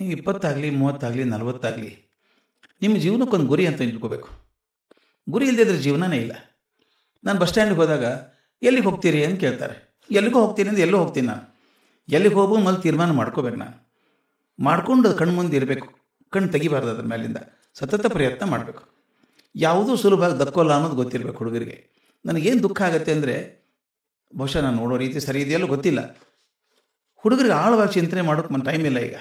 ನೀವು 20 30 40 ನಿಮ್ಮ ಜೀವನಕ್ಕೊಂದು ಗುರಿ ಅಂತ ಇಟ್ಕೋಬೇಕು. ಗುರಿ ಇಲ್ಲದಿದ್ದರೆ ಜೀವನನೇ ಇಲ್ಲ. ನಾನು ಬಸ್ ಸ್ಟ್ಯಾಂಡಿಗೆ ಹೋದಾಗ ಎಲ್ಲಿಗೆ ಹೋಗ್ತೀರಿ ಅಂತ ಕೇಳ್ತಾರೆ. ಎಲ್ಲಿಗೂ ಹೋಗ್ತೀನಿ ಅಂದರೆ ಎಲ್ಲೂ ಹೋಗ್ತೀನಿ. ನಾನು ಎಲ್ಲಿಗೆ ಹೋಗೋ ಮೊದಲು ತೀರ್ಮಾನ ಮಾಡ್ಕೋಬೇಕು. ನಾನು ಮಾಡ್ಕೊಂಡು ಕಣ್ಣು ಮುಂದೆ ಇರಬೇಕು, ಕಣ್ಣು ತೆಗಿಬಾರ್ದು ಅದ್ರ ಮೇಲಿಂದ. ಸತತ ಪ್ರಯತ್ನ ಮಾಡಬೇಕು. ಯಾವುದೂ ಸುಲಭವಾಗಿ ದಕ್ಕೋಲ್ಲ ಅನ್ನೋದು ಗೊತ್ತಿರಬೇಕು ಹುಡುಗರಿಗೆ. ನನಗೇನು ದುಃಖ ಆಗುತ್ತೆ ಅಂದರೆ, ಬಹುಶಃ ನಾನು ನೋಡೋ ರೀತಿ ಸರಿ ಇದೆಯಲ್ಲೂ ಗೊತ್ತಿಲ್ಲ, ಹುಡುಗರಿಗೆ ಆಳವಾಗಿ ಚಿಂತನೆ ಮಾಡೋಕ್ಕೆ ಟೈಮ್ ಇಲ್ಲ. ಈಗ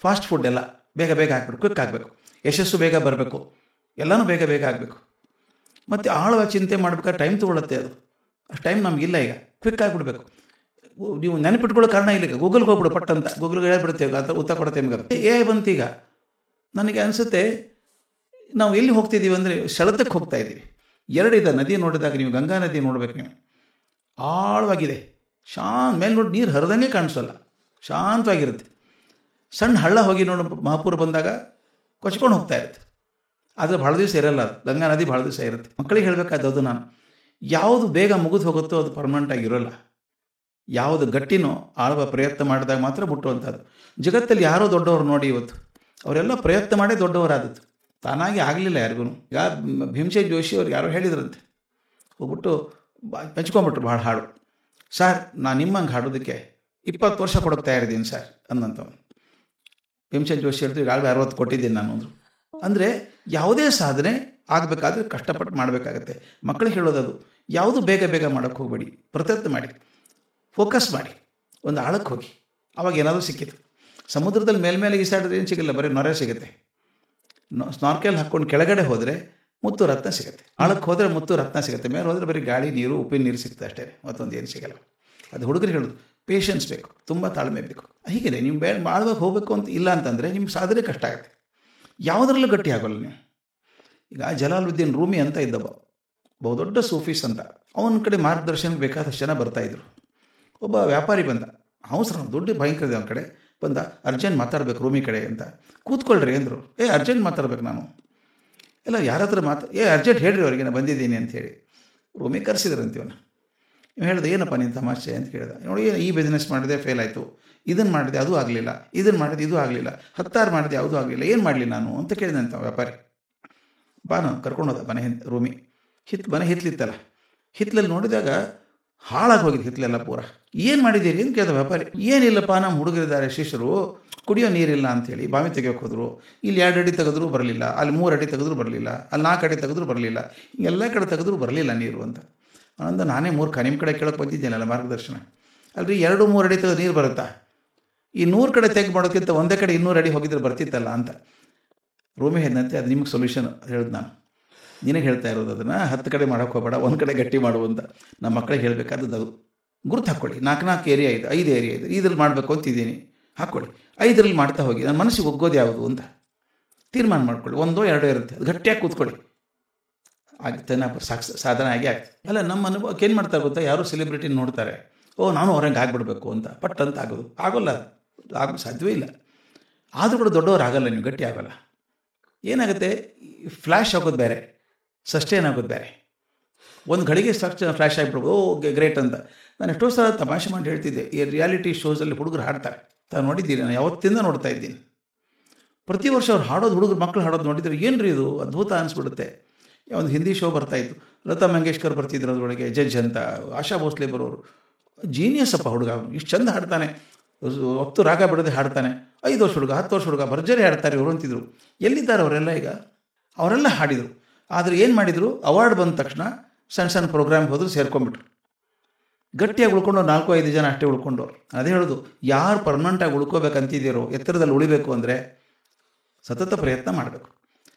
ಫಾಸ್ಟ್ ಫುಡ್ ಎಲ್ಲ ಬೇಗ ಬೇಗ ಹಾಕ್ಬಿಟ್ಟು ಕ್ವಿಕ್ ಆಗಬೇಕು, ಯಶಸ್ಸು ಬೇಗ ಬರಬೇಕು, ಎಲ್ಲನೂ ಬೇಗ ಬೇಗ ಆಗಬೇಕು. ಮತ್ತು ಆಳವಾಗಿ ಚಿಂತೆ ಮಾಡ್ಬೇಕಾದ್ರೆ ಟೈಮ್ ತೊಗೊಳುತ್ತೆ. ಅದು ಅಷ್ಟು ಟೈಮ್ ನಮಗಿಲ್ಲ. ಈಗ ಕ್ವಿಕ್ ಆಗಿಬಿಡ್ಬೇಕು. ನೀವು ನೆನಪಿಟ್ಕೊಳ್ಳೋ ಕಾರಣ ಇಲ್ಲ. ಈಗ ಗೂಗಲ್ಗೆ ಹೋಗ್ಬಿಡು ಪಟ್ ಅಂತ, ಗೂಗಲ್ಗೆ ಹೇಳ್ಬಿಡ್ತೇವೆ, ಅದು ಉತ್ತರ ಕೊಡುತ್ತೆ ನಿಮಗೆ. ಬಂತು ಈಗ. ನನಗೆ ಅನಿಸುತ್ತೆ ನಾವು ಎಲ್ಲಿ ಹೋಗ್ತಿದ್ದೀವಿ ಅಂದರೆ ಸೆಳೆತಕ್ಕೆ ಹೋಗ್ತಾ ಇದ್ದೀವಿ. 2 ಇದೆ ನದಿ. ನೋಡಿದಾಗ ನೀವು ಗಂಗಾ ನದಿ ನೋಡ್ಬೇಕು. ನೀವು ಆಳವಾಗಿದೆ, ಮೇಲೆ ನೋಡಿ ನೀರು ಹರಿದಂಗೆ ಕಾಣಿಸೋಲ್ಲ, ಶಾಂತವಾಗಿರುತ್ತೆ. ಸಣ್ಣ ಹಳ್ಳ ಹೋಗಿ ನೋಡು, ಮಹಾಪುರ ಬಂದಾಗ ಕೊಚ್ಕೊಂಡು ಹೋಗ್ತಾ ಇರುತ್ತೆ. ಆದರೆ ಭಾಳ ದಿವಸ ಇರಲ್ಲ. ಅದು ಗಂಗಾ ನದಿ ಭಾಳ ದಿವಸ ಇರುತ್ತೆ. ಮಕ್ಕಳಿಗೆ ಹೇಳಬೇಕಾದದ್ದು ನಾನು, ಯಾವುದು ಬೇಗ ಮುಗಿದು ಹೋಗುತ್ತೋ ಅದು ಪರ್ಮನೆಂಟ್ ಆಗಿರೋಲ್ಲ. ಯಾವುದು ಗಟ್ಟಿನೋ ಆಳುವ ಪ್ರಯತ್ನ ಮಾಡಿದಾಗ ಮಾತ್ರ ಮುಟ್ಟುವಂಥದ್ದು. ಜಗತ್ತಲ್ಲಿ ಯಾರೋ ದೊಡ್ಡವರು ನೋಡಿ, ಇವತ್ತು ಅವರೆಲ್ಲ ಪ್ರಯತ್ನ ಮಾಡೇ ದೊಡ್ಡವರಾದದ್ದು, ತಾನಾಗಿ ಆಗಲಿಲ್ಲ ಯಾರಿಗೂ. ಈಗ ಭೀಮಸೇನ್ ಜೋಶಿ ಅವ್ರು ಯಾರೋ ಹೇಳಿದ್ರಂತೆ, ಹೋಗ್ಬಿಟ್ಟು ಮೆಚ್ಕೊಂಡ್ಬಿಟ್ರು ಭಾಳ ಹಾಡು. ಸರ್, ನಾನು ನಿಮ್ಮಂಗೆ ಹಾಡೋದಕ್ಕೆ 20 ವರ್ಷ ಕೊಡೋಕೆ ತಯಾರಿದ್ದೀನಿ ಸರ್ ಅಂದಂಥವ್ನು. ಭೀಮಸೇನ್ ಜೋಶಿ ಹೇಳ್ತೀವಿ, ಈಗಾಗಲೇ 60 ಕೊಟ್ಟಿದ್ದೀನಿ ನಾನು ಅಂದರು. ಅಂದರೆ ಯಾವುದೇ ಸಾಧನೆ ಆಗಬೇಕಾದ್ರೆ ಕಷ್ಟಪಟ್ಟು ಮಾಡಬೇಕಾಗತ್ತೆ. ಮಕ್ಕಳಿಗೆ ಹೇಳೋದದು, ಯಾವುದು ಬೇಗ ಬೇಗ ಮಾಡೋಕ್ಕೆ ಹೋಗಬೇಡಿ, ಪ್ರಯತ್ನ ಮಾಡಿ, ಫೋಕಸ್ ಮಾಡಿ, ಒಂದು ಆಳಕ್ಕೆ ಹೋಗಿ. ಅವಾಗ ಏನಾದರೂ ಸಿಕ್ಕಿತು. ಸಮುದ್ರದಲ್ಲಿ ಮೇಲ್ಮೇಲೆ ಈಸಾಡಿದ್ರೆ ಏನು ಸಿಗಲ್ಲ, ಬರೀ ನೊರೆ ಸಿಗುತ್ತೆ. ಸ್ನಾರ್ಕೆಲ್ ಹಾಕ್ಕೊಂಡು ಕೆಳಗಡೆ ಹೋದರೆ ಮುತ್ತು ರತ್ನ ಸಿಗುತ್ತೆ, ಆಳಕ್ಕೆ ಹೋದರೆ ಮುತ್ತು ರತ್ನ ಸಿಗುತ್ತೆ, ಮೇಲೆ ಹೋದರೆ ಬರೀ ಗಾಳಿ ನೀರು, ಉಪ್ಪಿನ ನೀರು ಸಿಗುತ್ತೆ ಅಷ್ಟೇ, ಮತ್ತೊಂದು ಏನು ಸಿಗಲ್ಲ. ಅದು ಹುಡುಗರಿಗೆ ಹೇಳೋದು, ಪೇಷನ್ಸ್ ಬೇಕು, ತುಂಬ ತಾಳ್ಮೆ ಬೇಕು. ಹೀಗಿದೆ, ನೀವು ಆಳ್ವಾಗಿ ಹೋಗಬೇಕು ಅಂತ ಇಲ್ಲ ಅಂತಂದರೆ ನಿಮ್ಮ ಸಾಧನೆ ಕಷ್ಟ ಆಗುತ್ತೆ. ಯಾವುದರಲ್ಲೂ ಗಟ್ಟಿ ಆಗೋಲ್ಲ ನೀವು. ಈಗ ಜಲಾಲುದ್ದೀನ್ ರೂಮಿ ಅಂತ ಇದ್ದವ, ಬಹುದೊಡ್ಡ ಸೂಫೀಸ್ ಅಂತ. ಅವನ ಕಡೆ ಮಾರ್ಗದರ್ಶನಕ್ಕೆ ಬೇಕಾದಷ್ಟು ಜನ ಬರ್ತಾಯಿದ್ರು. ಒಬ್ಬ ವ್ಯಾಪಾರಿ ಬಂದ, ಅವಸರ, ದುಡ್ಡು ಭಯಂಕರ ಇದೆ ಅವನ ಕಡೆ. ಬಂದ, ಅರ್ಜೆಂಟ್ ಮಾತಾಡ್ಬೇಕು ರೂಮಿ ಕಡೆ ಅಂತ. ಕೂತ್ಕೊಳ್ರಿ ಅಂದರು. ಅರ್ಜೆಂಟ್ ಮಾತಾಡ್ಬೇಕು ನಾನು. ಎಲ್ಲ ಯಾರ ಹತ್ರ ಅರ್ಜೆಂಟ್ ಹೇಳ್ರಿ ಅವರಿಗೆ, ನಾನು ಬಂದಿದ್ದೀನಿ ಅಂಥೇಳಿ. ರೂಮಿ ಕರೆಸಿದ್ರಂತೀವನ. ನೀವು ಹೇಳಿದೆ, ಏನಪ್ಪ ನೀನು ತಮಾಷೆ ಅಂತ ಕೇಳಿದ. ನೋಡಿ, ಈ ಬಿಸ್ನೆಸ್ ಮಾಡಿದೆ, ಫೇಲ್ ಆಯಿತು, ಇದನ್ನು ಮಾಡಿದೆ ಅದು ಆಗಲಿಲ್ಲ, ಇದನ್ನು ಮಾಡಿದೆ ಇದು ಆಗಲಿಲ್ಲ, 10 ಮಾಡಿದೆ ಯಾವುದೂ ಆಗಲಿಲ್ಲ, ಏನು ಮಾಡಲಿ ನಾನು ಅಂತ ಕೇಳಿದಂಥ ವ್ಯಾಪಾರಿ. ನಾನು ಕರ್ಕೊಂಡು ಹೋದ ಮನೆ ರೂಮಿ. ಮನೆ ಹಿತ್ಲಿತ್ತಲ್ಲ, ಹಿತ್ಲಲ್ಲಿ ನೋಡಿದಾಗ ಹಾಳಾಗಿ ಹೋಗಿದ್ದು ಹಿತ್ಲೆಲ್ಲ ಪೂರ. ಏನು ಮಾಡಿದ್ದೀರಿ ಅಂತ ಕೇಳಿದ ವ್ಯಾಪಾರಿ. ಏನಿಲ್ಲಪ್ಪ, ನಮ್ಮ ಹುಡುಗರಿದ್ದಾರೆ ಶಿಷ್ಯರು, ಕುಡಿಯೋ ನೀರಿಲ್ಲ ಅಂಥೇಳಿ ಬಾವಿ ತೆಗೆಯೋಕೆ ಹೋದರು. ಇಲ್ಲಿ 2 ಅಡಿ ತೆಗೆದ್ರೂ ಬರಲಿಲ್ಲ, ಅಲ್ಲಿ 3 ಅಡಿ ತೆಗೆದ್ರೂ ಬರಲಿಲ್ಲ, ಅಲ್ಲಿ 4 ಅಡಿ ತೆಗೆದ್ರೂ ಬರಲಿಲ್ಲ, ಎಲ್ಲ ಕಡೆ ತೆಗೆದ್ರೂ ಬರಲಿಲ್ಲ ನೀರು ಅಂತ. ಅಂದ ನಾನೇ ಮೂರ್ಖ, ನಿಮ್ಮ ಕಡೆ ಕೇಳೋಕೆ ಬಂದಿದ್ದೇನಲ್ಲ ಮಾರ್ಗದರ್ಶನ. ಅಲ್ರಿ 2-3 ಅಡಿ ತೆಗೆದು ನೀರು ಬರುತ್ತಾ? ಈ 100 ಕಡೆ ತೆಗೆದು ಮಾಡೋದಕ್ಕಿಂತ ಒಂದೇ ಕಡೆ 200 ಅಡಿ ಹೋಗಿದ್ರೆ ಬರ್ತಿತ್ತಲ್ಲ ಅಂತ. ರೂಮಿ ಹೇಳಿದಂತೆ, ಅದು ನಿಮ್ಗೆ ಸೊಲ್ಯೂಷನ್ ಹೇಳಿದ್ ನಾನು. ನಿನಗೆ ಹೇಳ್ತಾ ಇರೋದು ಅದನ್ನು 10 ಕಡೆ ಮಾಡೋಕೆ ಹೋಗಬೇಡ, 1 ಕಡೆ ಗಟ್ಟಿ ಮಾಡುವಂತ. ನಮ್ಮ ಮಕ್ಕಳಿಗೆ ಹೇಳಬೇಕಾದದ್ದು ಅದು. ಗುರುತು ಹಾಕ್ಕೊಳ್ಳಿ. 4 ಏರಿಯಾ ಇದೆ, 5 ಏರಿಯಾ ಇದೆ, ಇದ್ರಲ್ಲಿ ಮಾಡಬೇಕು ಅಂತಿದ್ದೀನಿ, ಹಾಕ್ಕೊಳ್ಳಿ. 5ರಲ್ಲಿ ಮಾಡ್ತಾ ಹೋಗಿ. ನನ್ನ ಮನಸ್ಸಿಗೆ ಒಗ್ಗೋದು ಯಾವುದು ಅಂತ ತೀರ್ಮಾನ ಮಾಡ್ಕೊಳ್ಳಿ. 1 2 ಇರುತ್ತೆ, ಅದು ಗಟ್ಟಿಯಾಗಿ ಕೂತ್ಕೊಳ್ಳಿ. ಆಗುತ್ತೆ, ಸಾಧನೆ ಆಗೇ ಆಗ್ತದೆ. ಅಲ್ಲ, ನಮ್ಮ ಅನುಭವಕ್ಕೆ ಏನು ಮಾಡ್ತಾರೆ ಗೊತ್ತಾ, ಯಾರು ಸೆಲೆಬ್ರಿಟಿ ನೋಡ್ತಾರೆ, ನಾನು ಅವ್ರಂಗೆ ಆಗ್ಬಿಡ್ಬೇಕು ಅಂತ ಪಟ್ ಅಂತ ಆಗೋಲ್ಲ, ಆಗೋ ಸಾಧ್ಯವೇ ಇಲ್ಲ. ಆದರೂ ಕೂಡ ದೊಡ್ಡವರು ಆಗಲ್ಲ, ನೀವು ಗಟ್ಟಿ ಆಗೋಲ್ಲ. ಏನಾಗುತ್ತೆ, ಫ್ಲ್ಯಾಶ್ ಆಗೋದು ಬೇರೆ, ಸಸ್ಟೇನ್ ಆಗೋದು ಬೇರೆ. ಒಂದು ಗಳಿಗೆ ಫ್ಲ್ಯಾಶ್ ಆಗಿಬಿಡ್ಬೋದು, ಗ್ರೇಟ್ ಅಂತ. ನಾನು ಎಷ್ಟೋ ಸಲ ತಮಾಷೆ ಮಾಡಿ ಹೇಳ್ತಿದ್ದೆ, ಈ ರಿಯಾಲಿಟಿ ಶೋಸಲ್ಲಿ ಹುಡುಗರು ಹಾಡ್ತಾರೆ, ತಾನು ನೋಡಿದ್ದೀನಿ, ನಾನು ಯಾವತ್ತಿಂದ ನೋಡ್ತಾ ಇದ್ದೀನಿ. ಪ್ರತಿ ವರ್ಷ ಅವ್ರು ಹಾಡೋದು, ಹುಡುಗರು ಮಕ್ಕಳು ಹಾಡೋದು ನೋಡಿದರೆ ಏನು ರೀ ಇದು ಅದ್ಭುತ ಅನಿಸ್ಬಿಡುತ್ತೆ. ಒಂದು ಹಿಂದಿ ಶೋ ಬರ್ತಾಯಿತ್ತು, ಲತಾ ಮಂಗೇಶ್ಕರ್ ಬರ್ತಿದ್ರು ಅದರೊಳಗೆ ಜಡ್ಜ್ ಅಂತ, ಆಶಾ ಭೋಸ್ಲೆ ಬರೋರು. ಜೀನಿಯಸ್ ಅಪ್ಪ ಹುಡುಗ, ಇಷ್ಟು ಚಂದ ಹಾಡ್ತಾನೆ, 10 ರಾಗ ಬಿಡದೆ ಹಾಡ್ತಾನೆ. 5 ವರ್ಷ ಹುಡುಗ, 10 ವರ್ಷ ಹುಡುಗ ಭರ್ಜರಿ ಹಾಡ್ತಾರೆ ಇವರು ಅಂತಿದ್ರು. ಎಲ್ಲಿದ್ದಾರೆ ಅವರೆಲ್ಲ ಈಗ? ಅವರೆಲ್ಲ ಹಾಡಿದರು. ಆದರೆ ಏನು ಮಾಡಿದರು, ಅವಾರ್ಡ್ ಬಂದ ತಕ್ಷಣ ಸಣ್ಣ ಸಣ್ಣ ಪ್ರೋಗ್ರಾಮ್ಗೆ ಹೋದ್ರು, ಸೇರ್ಕೊಂಡ್ಬಿಟ್ರು. ಗಟ್ಟಿಯಾಗಿ ಉಳ್ಕೊಂಡು 4-5 ಜನ ಅಷ್ಟೇ ಉಳ್ಕೊಂಡವ್ರು. ಅದೇ ಹೇಳೋದು, ಯಾರು ಪರ್ಮನೆಂಟಾಗಿ ಉಳ್ಕೋಬೇಕಂತಿದ್ದೀರೋ, ಎತ್ತರದಲ್ಲಿ ಉಳಿಬೇಕು ಅಂದರೆ ಸತತ ಪ್ರಯತ್ನ ಮಾಡಬೇಕು.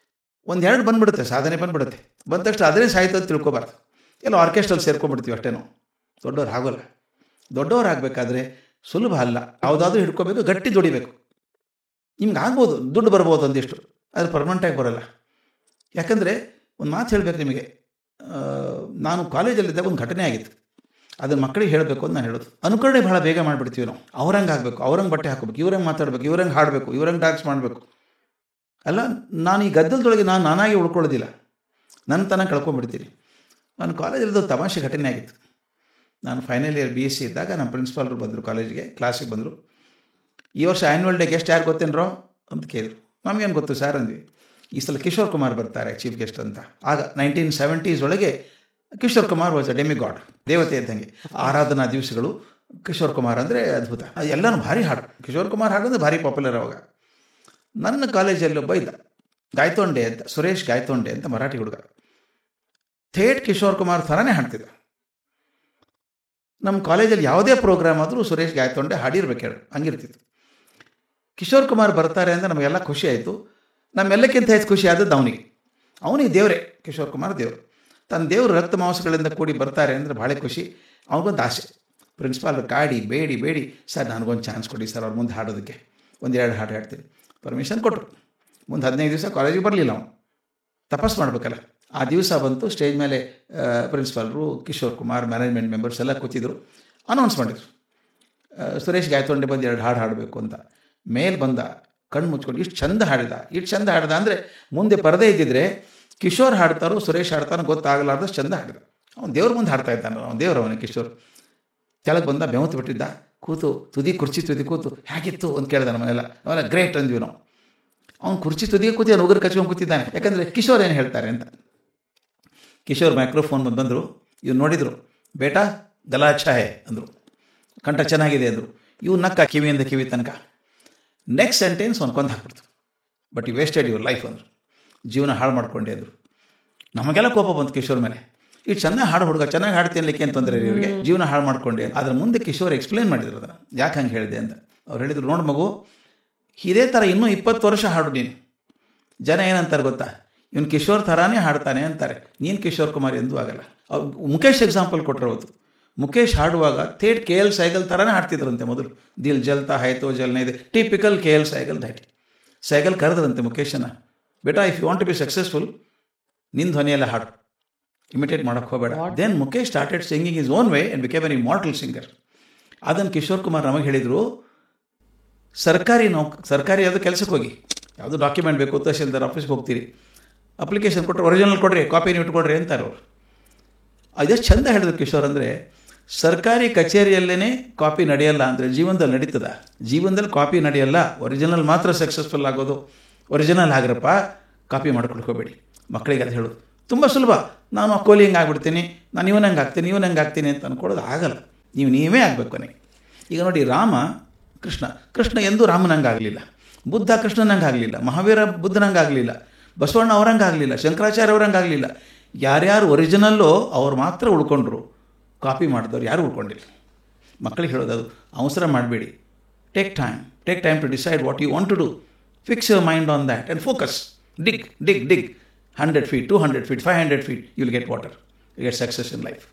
1-2 ಬಂದುಬಿಡುತ್ತೆ, ಸಾಧನೆ ಬಂದುಬಿಡುತ್ತೆ. ಬಂದ ತಕ್ಷಣ ಅದೇ ಸಾಹಿತ್ಯ ತಿಳ್ಕೊಬಾರ್ದು. ಎಲ್ಲ ಆರ್ಕೆಸ್ಟ್ರಲ್ಲಿ ಸೇರ್ಕೊಂಡ್ಬಿಡ್ತೀವಿ ಅಷ್ಟೇನೋ. ದೊಡ್ಡವ್ರು ಆಗೋಲ್ಲ. ದೊಡ್ಡವ್ರು ಆಗಬೇಕಾದ್ರೆ ಸುಲಭ ಅಲ್ಲ. ಯಾವುದಾದ್ರೂ ಹಿಡ್ಕೋಬೇಕು, ಗಟ್ಟಿ ದುಡಿಬೇಕು. ನಿಮ್ಗೆ ಆಗ್ಬೋದು, ದುಡ್ಡು ಬರ್ಬೋದು ಒಂದಿಷ್ಟು, ಅದು ಪರ್ಮನೆಂಟಾಗಿ ಬರೋಲ್ಲ. ಯಾಕಂದರೆ ಒಂದು ಮಾತು ಹೇಳಬೇಕು ನಿಮಗೆ, ನಾನು ಕಾಲೇಜಲ್ಲಿದ್ದಾಗ ಒಂದು ಘಟನೆ ಆಗಿತ್ತು, ಅದನ್ನು ಮಕ್ಕಳಿಗೆ ಹೇಳಬೇಕು ಅಂತ ನಾನು ಹೇಳೋದು. ಅನುಕರಣೆ ಭಾಳ ಬೇಗ ಮಾಡಿಬಿಡ್ತೀವಿ ನಾವು. ಅವ್ರಂಗೆ ಆಗಬೇಕು, ಅವ್ರಂಗೆ ಬಟ್ಟೆ ಹಾಕೋಬೇಕು, ಇವ್ರಂಗೆ ಮಾತಾಡಬೇಕು, ಇವ್ರಂಗೆ ಹಾಡಬೇಕು, ಇವ್ರಂಗೆ ಡ್ಯಾನ್ಸ್ ಮಾಡಬೇಕು. ಅಲ್ಲ, ನಾನು ಈ ಗದ್ದಲದೊಳಗೆ ನಾನಾಗಿ ಉಳ್ಕೊಳ್ಳೋದಿಲ್ಲ, ನನ್ನ ತನ ಕಳ್ಕೊಂಡ್ಬಿಡ್ತೀನಿ. ನಾನು ಕಾಲೇಜಲ್ಲಿದ್ದು ತಮಾಷೆ ಘಟನೆ ಆಗಿತ್ತು. ನಾನು ಫೈನಲ್ ಇಯರ್ BSc ಇದ್ದಾಗ ನಮ್ಮ ಪ್ರಿನ್ಸಿಪಾಲ್ರು ಬಂದರು ಕಾಲೇಜಿಗೆ, ಕ್ಲಾಸಿಗೆ ಬಂದರು. ಈ ವರ್ಷ ಆ್ಯನ್ಯುವಲ್ ಡೇ ಗೆಸ್ಟ್ ಯಾರು ಗೊತ್ತೇನ್ರೋ? ಅಂತ ಕೇಳಿದ್ರು. ನಮಗೇನು ಗೊತ್ತು ಸರ್ ಅಂದ್ವಿ. ಈ ಸಲ ಕಿಶೋರ್ ಕುಮಾರ್ ಬರ್ತಾರೆ ಚೀಫ್ ಗೆಸ್ಟ್ ಅಂತ. ಆಗ 1970s ಒಳಗೆ ಕಿಶೋರ್ ಕುಮಾರ್ ವಾಸ್ ಅ ಡೆಮಿಗಾಡ್, ದೇವತೆ ಇದ್ದಂಗೆ. ಆರಾಧನಾ ದಿವಸಗಳು ಕಿಶೋರ್ ಕುಮಾರ್ ಅಂದರೆ ಅದ್ಭುತ. ಎಲ್ಲನೂ ಭಾರಿ ಹಾಡು, ಕಿಶೋರ್ ಕುಮಾರ್ ಹಾಡು ಅಂದರೆ ಭಾರಿ ಪಾಪ್ಯುಲರ್ ಅವಾಗ. ನನ್ನ ಕಾಲೇಜಲ್ಲಿ ಒಬ್ಬ ಇದ್ದ, ಗಾಯತೊಂಡೆ ಅಂತ, ಸುರೇಶ್ ಗಾಯತೊಂಡೆ ಅಂತ, ಮರಾಠಿ ಹುಡುಗ. ಥೇಟ್ ಕಿಶೋರ್ ಕುಮಾರ್ ಥರನೇ ಹಾಡ್ತಿದ್ದ. ನಮ್ಮ ಕಾಲೇಜಲ್ಲಿ ಯಾವುದೇ ಪ್ರೋಗ್ರಾಮ್ ಆದರೂ ಸುರೇಶ್ ಗಾಯತೊಂಡೆ ಹಾಡಿರ್ಬೇಕು ಹೇಳಿ, ಹಂಗಿರ್ತಿತ್ತು. ಕಿಶೋರ್ ಕುಮಾರ್ ಬರ್ತಾರೆ ಅಂದರೆ ನಮಗೆಲ್ಲ ಖುಷಿ ಆಯಿತು. ನಮ್ಮೆಲ್ಲಕ್ಕಿಂತ ಹೆಚ್ಚು ಖುಷಿ ಆದದ್ದು ಅವನಿಗೆ ದೇವರೇ, ಕಿಶೋರ್ ಕುಮಾರ್ ದೇವರು. ತನ್ನ ದೇವರು ರಕ್ತ ಮಾಂಸಗಳಿಂದ ಕೂಡಿ ಬರ್ತಾರೆ ಅಂದರೆ ಭಾಳ ಖುಷಿ. ಅವನಿಗೊಂದು ಆಸೆ, ಪ್ರಿನ್ಸಿಪಾಲ್ ಕಾಡಿ ಬೇಡಿ ಸರ್ ನನಗೊಂದು ಚಾನ್ಸ್ ಕೊಡಿ ಸರ್ ಅವ್ರ ಮುಂದೆ ಹಾಡೋದಕ್ಕೆ, 1-2 ಹಾಡು ಹಾಡ್ತೀನಿ. ಪರ್ಮಿಷನ್ ಕೊಟ್ಟರು. ಮುಂದೆ 15 ದಿವಸ ಕಾಲೇಜಿಗೆ ಬರಲಿಲ್ಲ. ಅವನು ತಪಸ್ ಮಾಡಬೇಕಲ್ಲ. ಆ ದಿವಸ ಬಂತು. ಸ್ಟೇಜ್ ಮೇಲೆ ಪ್ರಿನ್ಸಿಪಾಲ್ರು, ಕಿಶೋರ್ ಕುಮಾರ್, ಮ್ಯಾನೇಜ್ಮೆಂಟ್ ಮೆಂಬರ್ಸ್ ಎಲ್ಲ ಕೂತಿದ್ರು. ಅನೌನ್ಸ್ ಮಾಡಿದ್ರು, ಸುರೇಶ್ ಗಾಯತೊಂಡೆ ಬಂದು 2 ಹಾಡು ಹಾಡಬೇಕು ಅಂತ. ಮೇಲೆ ಬಂದ, ಕಣ್ಣು ಮುಚ್ಕೊಂಡು ಇಷ್ಟು ಚಂದ ಹಾಡಿದ ಅಂದರೆ ಮುಂದೆ ಪರದೆ ಇದ್ದಿದ್ರೆ ಕಿಶೋರ್ ಹಾಡ್ತಾರೋ ಸುರೇಶ್ ಹಾಡ್ತಾರೋ ಗೊತ್ತಾಗಲಾರ್ದಷ್ಟು ಚಂದ ಹಾಡಿದ. ಅವ್ನು ದೇವ್ರ ಮುಂದೆ ಹಾಡ್ತಾ ಇದ್ದಾನೆ, ಅವ್ನು ದೇವ್ರು ಅವನಿಗೆ ಕಿಶೋರ್. ಕೆಳಗೆ ಬಂದ, ಬೆಮತು ಬಿಟ್ಟಿದ್ದ, ಕೂತು ಕುರ್ಚಿ ತುದಿ ಕೂತು ಹೇಗಿತ್ತು ಅಂತ ಕೇಳಿದ. ನಮ್ಮನೆಲ್ಲ ಅವೆಲ್ಲ ಗ್ರೇಟ್ ಅಂದ್ವಿ ನಾವು. ಅವ್ನು ಕುರ್ಚಿ ತುದಿಗೆ ಕೂತಿ ಉಗುರು ಕಚ್ಕೊಂಡು ಕೂತಿದ್ದಾನೆ, ಯಾಕಂದರೆ ಕಿಶೋರ್ ಏನು ಹೇಳ್ತಾರೆ ಅಂತ. ಕಿಶೋರ್ ಮೈಕ್ರೋಫೋನ್ ಬಂದರು, ಇವ್ರು ನೋಡಿದರು. ಬೇಟಾ ಗಲಾ ಅಚ್ಚಾ ಹೈ ಅಂದರು, ಕಂಠ ಚೆನ್ನಾಗಿದೆ ಅಂದರು. ಇವು ನಕ್ಕ ಕಿವಿಯಿಂದ ಕಿವಿ ತನಕ. ನೆಕ್ಸ್ಟ್ ಸೆಂಟೆನ್ಸ್ ಅವ್ನು ಕೊಂದು ಹಾಕ್ಬಿಡ್ತು. But you wasted your life ಅಂದರು, ಜೀವನ ಹಾಳು ಮಾಡ್ಕೊಂಡೆ ಅಂದರು. ನಮಗೆಲ್ಲ ಕೋಪ ಬಂತು ಕಿಶೋರ್ ಮೇಲೆ. ಈ ಚೆನ್ನಾಗಿ ಹಾಡು ಹುಡುಗ, ಚೆನ್ನಾಗಿ ಹಾಡ್ತಿನ್ಲಿಕ್ಕೆ ಏನು ತೊಂದರೆ ಇವರಿಗೆ, ಜೀವನ ಹಾಳು ಮಾಡ್ಕೊಂಡೆ. ಅದ್ರ ಮುಂದೆ ಕಿಶೋರ್ ಎಕ್ಸ್ಪ್ಲೇನ್ ಮಾಡಿದ್ರು ಅದನ್ನು, ಯಾಕೆ ಹಂಗೆ ಹೇಳಿದೆ ಅಂತ. ಅವ್ರು ಹೇಳಿದ್ರು, ನೋಡು ಮಗು, ಇದೇ ಥರ ಇನ್ನೂ 20 ವರ್ಷ ಹಾಡು ನೀನು, ಜನ ಏನಂತಾರೆ ಗೊತ್ತಾ, ಇವನು ಕಿಶೋರ್ ಥರಾನೇ ಹಾಡ್ತಾನೆ ಅಂತಾರೆ, ನೀನು ಕಿಶೋರ್ ಕುಮಾರ್ ಎಂದೂ ಆಗಲ್ಲ. ಅವ್ರು ಮುಖೇಶ್ ಎಕ್ಸಾಂಪಲ್ ಕೊಟ್ಟರು ಅವತ್ತು. ಮುಖೇಶ್ ಹಾಡುವಾಗ ಥೇಟ್ KL ಸೈಗಲ್ ಥರನೇ ಹಾಡ್ತಿದ್ರಂತೆ ಮೊದಲು. ದಿಲ್ ಜಲ್ತಾ ಹೈತೋ ಜಲ್ನೇ ಇದೆ, ಟಿಪಿಕಲ್ KL ಸೈಗಲ್ ದೈಟ್. ಸೈಗಲ್ ಕರೆದ್ರಂತೆ ಮುಖೇಶನ, ಬೇಟಾ if you want to be successful, ನಿನ್ನ ಧ್ವನಿಯೆಲ್ಲ ಹಾಡು, ಇಮಿಟೇಟ್ ಮಾಡೋಕ್ಕೆ ಹೋಗಬೇಡ. Then Mukesh started singing his own way and became an immortal singer. ಅದನ್ನು ಕಿಶೋರ್ ಕುಮಾರ್ ನಮಗೆ ಹೇಳಿದರು, ಸರ್ಕಾರಿ ಯಾವುದೋ ಕೆಲಸಕ್ಕೆ ಹೋಗಿ, ಯಾವುದೋ ಡಾಕ್ಯುಮೆಂಟ್ ಬೇಕು, ತಹಶೀಲ್ದಾರ್ ಆಫೀಸ್ಗೆ ಹೋಗ್ತೀರಿ, ಅಪ್ಲಿಕೇಶನ್ ಕೊಟ್ಟರೆ ಒರಿಜಿನಲ್ ಕೊಡ್ರಿ, ಕಾಪಿ ನೀವು ಇಟ್ಕೊಡ್ರಿ ಅಂತಾರೆ ಅವರು. ಅದೆಷ್ಟು ಚಂದ ಹೇಳಿದ್ರು ಕಿಶೋರ್. ಅಂದರೆ ಸರ್ಕಾರಿ ಕಚೇರಿಯಲ್ಲೇ ಕಾಪಿ ನಡೆಯಲ್ಲ ಅಂದರೆ ಜೀವನದಲ್ಲಿ ನಡೀತದ? ಜೀವನದಲ್ಲಿ ಕಾಪಿ ನಡೆಯಲ್ಲ, ಒರಿಜಿನಲ್ ಮಾತ್ರ ಸಕ್ಸಸ್ಫುಲ್ ಆಗೋದು. ಒರಿಜಿನಲ್ ಆಗಿರಪ್ಪ, ಕಾಪಿ ಮಾಡ್ಕೊಂಡು ಹೋಗಬೇಡಿ. ಮಕ್ಕಳಿಗೆ ಅದು ಹೇಳೋದು ತುಂಬ ಸುಲಭ. ನಾನು ಕೋಲಿ ಹಿಂಗೆ ಆಗ್ಬಿಡ್ತೀನಿ, ನಾನು ಇವನಂಗೆ ಆಗ್ತೀನಿ ಅಂತ ಅಂದ್ಕೊಳ್ಳೋದು ಆಗಲ್ಲ. ನೀವೇ ಆಗಬೇಕು ಕೊನೆಗೆ. ಈಗ ನೋಡಿ, ರಾಮ ಕೃಷ್ಣ ಎಂದೂ ರಾಮನಂಗೆ ಆಗಲಿಲ್ಲ, ಬುದ್ಧ ಕೃಷ್ಣನಂಗೆ ಆಗಲಿಲ್ಲ, ಮಹಾವೀರ ಬುದ್ಧನಂಗೆ ಆಗಲಿಲ್ಲ, ಬಸವಣ್ಣ ಅವರಂಗೆ ಆಗಲಿಲ್ಲ, ಶಂಕರಾಚಾರ್ಯ ಅವರಂಗೆ ಆಗಲಿಲ್ಲ. ಯಾರ್ಯಾರು ಒರಿಜಿನಲ್ಲೋ ಅವ್ರು ಮಾತ್ರ ಉಳ್ಕೊಂಡ್ರು, ಕಾಪಿ ಮಾಡಿದವ್ರು ಯಾರು ಉಳ್ಕೊಂಡಿಲ್ಲ. ಮಕ್ಕಳಿಗೆ ಹೇಳೋದು ಅದು, ಅವಸರ ಮಾಡಬೇಡಿ. Take time to decide what you want to do. Fix your mind on that and focus. Dig 100 feet, 200 feet, 500 feet, you will get water. You get success in life.